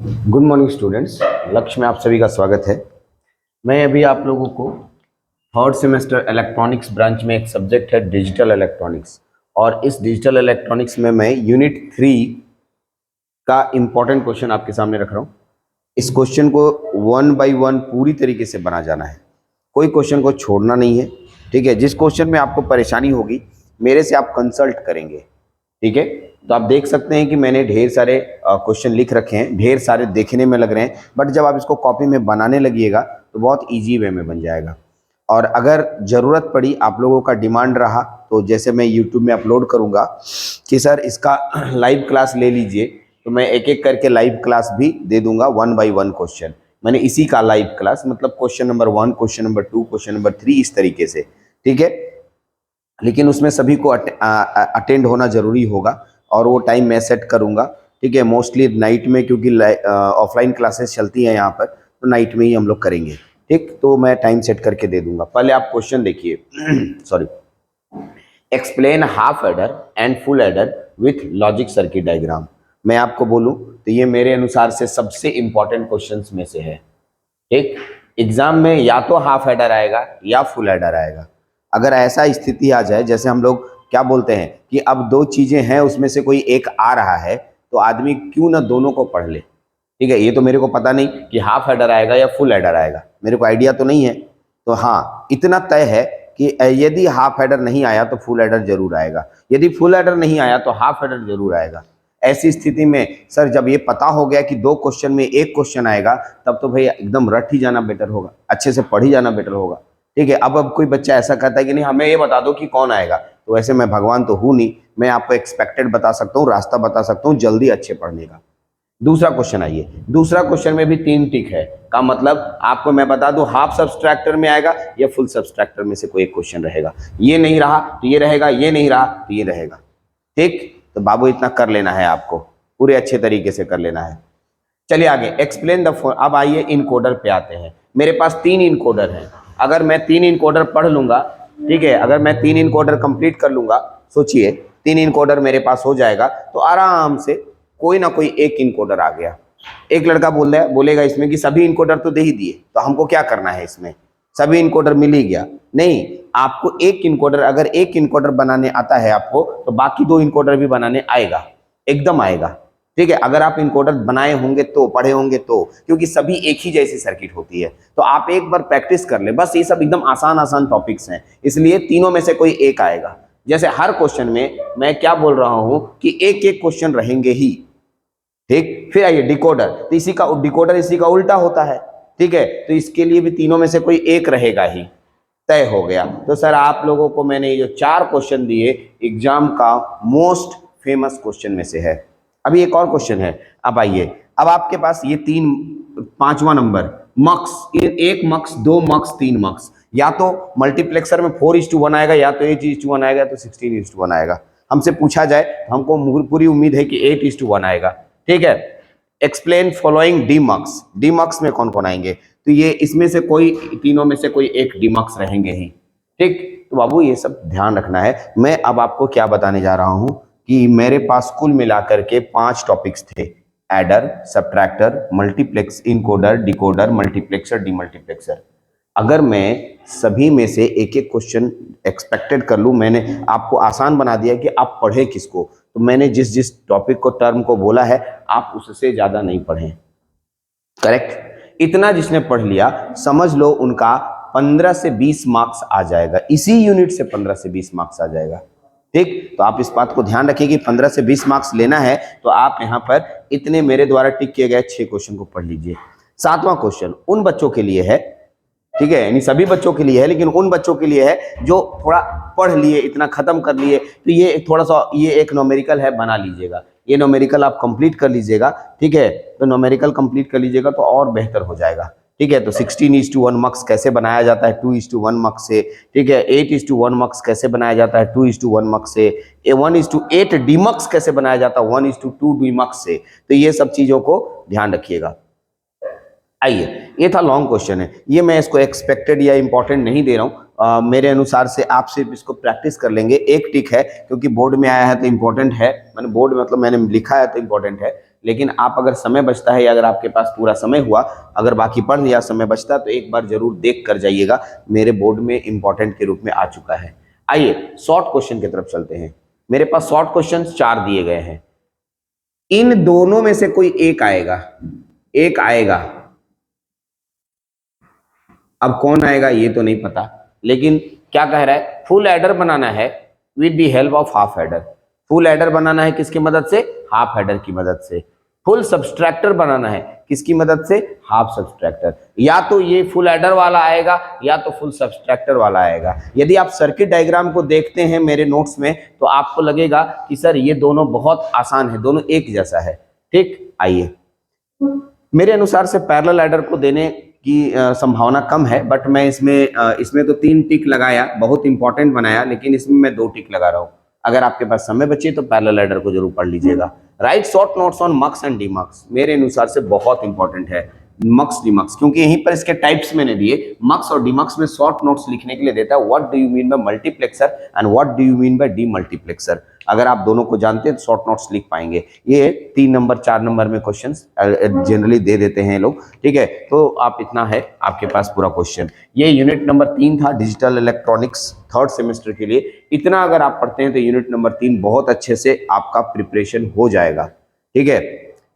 Good morning students. लक्ष्य में आप सभी का स्वागत है। मैं अभी आप लोगों को थर्ड सेमेस्टर इलेक्ट्रॉनिक्स ब्रांच में एक सब्जेक्ट है डिजिटल इलेक्ट्रॉनिक्स, और इस डिजिटल इलेक्ट्रॉनिक्स में मैं यूनिट 3 का इम्पोर्टेंट क्वेश्चन आपके सामने रख रहा हूँ। इस क्वेश्चन को 1 बाय 1 पूरी तरीके से बना जाना है, कोई क्वेश्चन को छोड़ना नहीं है। ठीक है, जिस क्वेश्चन में आपको परेशानी होगी मेरे से आप कंसल्ट करेंगे। ठीक है, तो आप देख सकते हैं कि मैंने ढेर सारे क्वेश्चन लिख रखे हैं, ढेर सारे देखने में लग रहे हैं, बट जब आप इसको कॉपी में बनाने लगिएगा तो बहुत इजी वे में बन जाएगा। और अगर ज़रूरत पड़ी, आप लोगों का डिमांड रहा, तो जैसे मैं यूट्यूब में अपलोड करूंगा कि सर इसका लाइव क्लास ले लीजिए, तो मैं एक एक करके लाइव क्लास भी दे दूंगा 1 बाय 1 क्वेश्चन। मैंने इसी का लाइव क्लास मतलब question number 1, question number 2, question number 3, इस तरीके से। ठीक है, लेकिन उसमें सभी को अटेंड होना जरूरी होगा, और वो टाइम मैं सेट करूंगा। ठीक है, मोस्टली नाइट में, क्योंकि ऑफलाइन क्लासेस चलती हैं यहाँ पर, तो नाइट में ही हम लोग करेंगे। ठीक, तो मैं टाइम सेट करके दे दूंगा। पहले आप क्वेश्चन देखिए। Sorry, explain half adder and full adder with logic circuit diagram. मैं आपको बोलूं तो ये मेरे अनुसार से सबसे इंपॉर्टेंट क्वेश्चंस में से है। ठीक, एग्जाम में या तो हाफ एडर आएगा या फुल एडर आएगा। अगर ऐसा स्थिति आ जाए, जैसे हम लोग क्या बोलते हैं कि अब दो चीजें हैं, उसमें से कोई एक आ रहा है, तो आदमी क्यों ना दोनों को पढ़ ले। ठीक है, ये तो मेरे को पता नहीं कि हाफ एडर आएगा या फुल एडर आएगा, मेरे को आइडिया तो नहीं है। तो हाँ, इतना तय है कि यदि हाफ एडर नहीं आया तो फुल एडर जरूर आएगा, यदि फुल एडर नहीं आया तो हाफ एडर जरूर आएगा। ऐसी स्थिति में सर जब ये पता हो गया कि दो क्वेश्चन में एक क्वेश्चन आएगा, तब तो भाई एकदम रट ही जाना बेटर होगा, अच्छे से पढ़ ही जाना बेटर होगा। ठीक है, अब कोई बच्चा ऐसा कहता है कि नहीं हमें ये बता दो कि कौन आएगा, तो वैसे मैं भगवान तो हूं नहीं, मैं आपको एक्सपेक्टेड बता सकता हूँ, रास्ता बता सकता हूँ जल्दी अच्छे पढ़ने का। दूसरा क्वेश्चन आइए। दूसरा क्वेश्चन में भी 3 टिक है, का मतलब आपको मैं बता दूं हाफ सब्सट्रैक्टर में आएगा या फुल सब्सट्रैक्टर में से कोई एक क्वेश्चन रहेगा। ये नहीं रहा तो ये रहेगा, ये नहीं रहा तो ये रहेगा। ठीक, तो बाबू इतना कर लेना है, आपको पूरे अच्छे तरीके से कर लेना है। चलिए आगे, एक्सप्लेन द। अब आइए इनकोडर पे आते हैं। मेरे पास 3 इनकोडर हैं। अगर मैं 3 इनकोडर पढ़ लूंगा, ठीक है, अगर मैं 3 इनकोडर कंप्लीट कर लूंगा, सोचिए 3 इनकोडर मेरे पास हो जाएगा, तो आराम से कोई ना कोई एक इनकोडर आ गया। एक लड़का बोलेगा इसमें कि सभी इनकोडर तो दे ही दिए, तो हमको क्या करना है इसमें, सभी इनकोडर मिल ही गया। नहीं, आपको एक इनकोडर, अगर एक इनकोडर बनाने आता है आपको, तो बाकी 2 इनकोडर भी बनाने आएगा, एकदम आएगा। ठीक है, अगर आप इनकोडर बनाए होंगे तो, पढ़े होंगे तो, क्योंकि सभी एक ही जैसी सर्किट होती है। तो आप एक बार प्रैक्टिस कर ले, बस ये सब एकदम आसान आसान टॉपिक्स हैं, इसलिए तीनों में से कोई एक आएगा। जैसे हर क्वेश्चन में मैं क्या बोल रहा हूं कि एक एक क्वेश्चन रहेंगे ही। ठीक, फिर आइए डिकोडर, तो इसी का डिकोडर इसी का उल्टा होता है। ठीक है, तो इसके लिए भी तीनों में से कोई एक रहेगा ही, तय हो गया। तो सर आप लोगों को मैंने ये जो 4 क्वेश्चन दिए, एग्जाम का मोस्ट फेमस क्वेश्चन में से है। अभी एक और क्वेश्चन है। अब आइए, अब आपके पास ये 5वां नंबर मक्स, 1 मक्स, 2 मक्स, 3 मक्स, या तो मल्टीप्लेक्सर में 4:1 आएगा, या तो 8:1 आएगा, तो 16:1 आएगा। हमसे पूछा जाए तो हमको पूरी उम्मीद है कि 8:1 आएगा। ठीक है, एक्सप्लेन फॉलोइंग डीमक्स। डीमक्स में कौन कौन आएंगे, तो ये इसमें से कोई, तीनों में से कोई एक डीमक्स रहेंगे ही। ठीक, तो बाबू ये सब ध्यान रखना है। मैं अब आपको क्या बताने जा रहा हूं कि मेरे पास कुल मिलाकर के 5 टॉपिक्स थे, adder, subtractor, multiplex, encoder, decoder, multiplexer, demultiplexer. अगर मैं सभी में से एक एक क्वेश्चन एक्सपेक्टेड कर लूं, मैंने आपको आसान बना दिया कि आप पढ़े किसको, तो मैंने जिस जिस टॉपिक को, टर्म को बोला है, आप उससे ज्यादा नहीं पढ़ें। करेक्ट, इतना जिसने पढ़ लिया समझ लो उनका 15 से 20 मार्क्स आ जाएगा, इसी यूनिट से 15 से 20 मार्क्स आ जाएगा। ठीक, तो आप इस बात को ध्यान रखिए कि 15 से 20 मार्क्स लेना है, तो आप यहाँ पर इतने मेरे द्वारा टिक किए गए 6 क्वेश्चन को पढ़ लीजिए। 7वां क्वेश्चन उन बच्चों के लिए है, ठीक है, यानी सभी बच्चों के लिए है, लेकिन उन बच्चों के लिए है जो थोड़ा पढ़ लिए, इतना खत्म कर लिए, तो ये थोड़ा सा, ये एक न्यूमेरिकल है, बना लीजिएगा। ये न्यूमेरिकल आप कंप्लीट कर लीजिएगा। ठीक है, तो न्यूमेरिकल कंप्लीट कर लीजिएगा तो और बेहतर हो जाएगा। ठीक है, तो 16:1 मक्स कैसे बनाया जाता है 2:1 मक्स से। ठीक है, 8:1 मक्स कैसे बनाया जाता है 2:1 मक्स से। 1:8 डीमक्स कैसे बनाया जाता है 1:2 डीमक्स से। तो ये सब चीजों को ध्यान रखिएगा। आइए, ये था लॉन्ग क्वेश्चन है, ये मैं इसको एक्सपेक्टेड या इंपॉर्टेंट नहीं दे रहा हूँ। मेरे अनुसार से आप सिर्फ इसको प्रैक्टिस कर लेंगे। एक टिक है क्योंकि बोर्ड में आया है तो इंपॉर्टेंट है, मैंने बोर्ड मतलब मैंने लिखा है तो इंपॉर्टेंट है। लेकिन आप अगर समय बचता है या अगर आपके पास पूरा समय हुआ, अगर बाकी पढ़ लिया, समय बचता, तो एक बार जरूर देख कर जाइएगा, मेरे बोर्ड में इंपॉर्टेंट के रूप में आ चुका है। आइए शॉर्ट क्वेश्चन की तरफ चलते हैं। मेरे पास शॉर्ट क्वेश्चन 4 दिए गए हैं, इन दोनों में से कोई एक आएगा, एक आएगा। अब कौन आएगा ये तो नहीं पता, लेकिन क्या कह रहा है, फुल एडर बनाना है with the help of half adder. Full adder बनाना है किसकी मदद से, हाफ एडर की मदद से। फुल सब्सट्रैक्टर बनाना है किसकी मदद से, हाफ सब्सट्रैक्टर। या तो ये फुल एडर वाला आएगा या तो फुल सब्सट्रैक्टर वाला आएगा। यदि आप सर्किट डायग्राम को देखते हैं मेरे नोट्स में तो आपको लगेगा कि सर ये दोनों बहुत आसान है, दोनों एक जैसा है। ठीक, आइए, मेरे अनुसार से पैरेलल एडर को देने की संभावना कम है, बट मैं इसमें तो 3 टिक लगाया, बहुत इंपॉर्टेंट बनाया, लेकिन इसमें मैं 2 टिक लगा रहा हूँ। अगर आपके पास समय बचे तो पैरेलल एडर को जरूर पढ़ लीजिएगा। Write short notes on mux and demux मेरे अनुसार से बहुत इंपॉर्टेंट है। मक्स डीमक्स, क्योंकि यहीं पर इसके टाइप्स मैंने दिए, मक्स और डीमक्स में शॉर्ट नोट्स लिखने के लिए देता है, what do you mean by multiplexer and what do you mean by demultiplexer. अगर आप दोनों को जानते हैं तो शॉर्ट नोट्स लिख पाएंगे। ये 3 नंबर 4 नंबर में क्वेश्चंस जनरली दे देते हैं लोग, ठीक है। तो आप इतना है आपके पास पूरा क्वेश्चन। ये यूनिट नंबर 3 था डिजिटल इलेक्ट्रॉनिक्स 3rd सेमेस्टर के लिए। इतना अगर आप पढ़ते हैं तो यूनिट नंबर 3 बहुत अच्छे से आपका प्रिपरेशन हो जाएगा, ठीक है।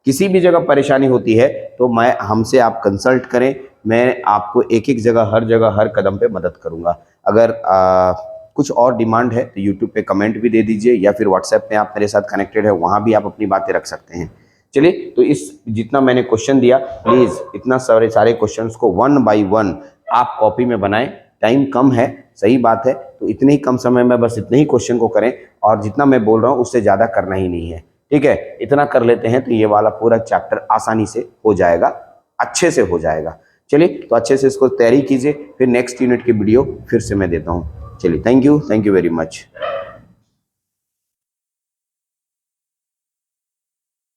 किसी भी जगह परेशानी होती है तो हमसे आप कंसल्ट करें, मैं आपको एक एक जगह हर कदम पे मदद करूंगा। अगर कुछ और डिमांड है तो यूट्यूब पे कमेंट भी दे दीजिए, या फिर व्हाट्सएप में आप मेरे साथ कनेक्टेड है, वहाँ भी आप अपनी बातें रख सकते हैं। चलिए, तो इस जितना मैंने क्वेश्चन दिया, प्लीज़ इतना सारे क्वेश्चंस को 1 बाय 1 आप कॉपी में बनाएं। टाइम कम है, सही बात है, तो इतने ही कम समय में बस इतने ही क्वेश्चन को करें, और जितना मैं बोल रहा हूँ उससे ज़्यादा करना ही नहीं है, ठीक है। इतना कर लेते हैं तो ये वाला पूरा चैप्टर आसानी से हो जाएगा, अच्छे से हो जाएगा। चलिए, तो अच्छे से इसको तैयारी कीजिए, फिर नेक्स्ट यूनिट की वीडियो फिर से मैं देता हूँ। चलिए, थैंक यू वेरी मच।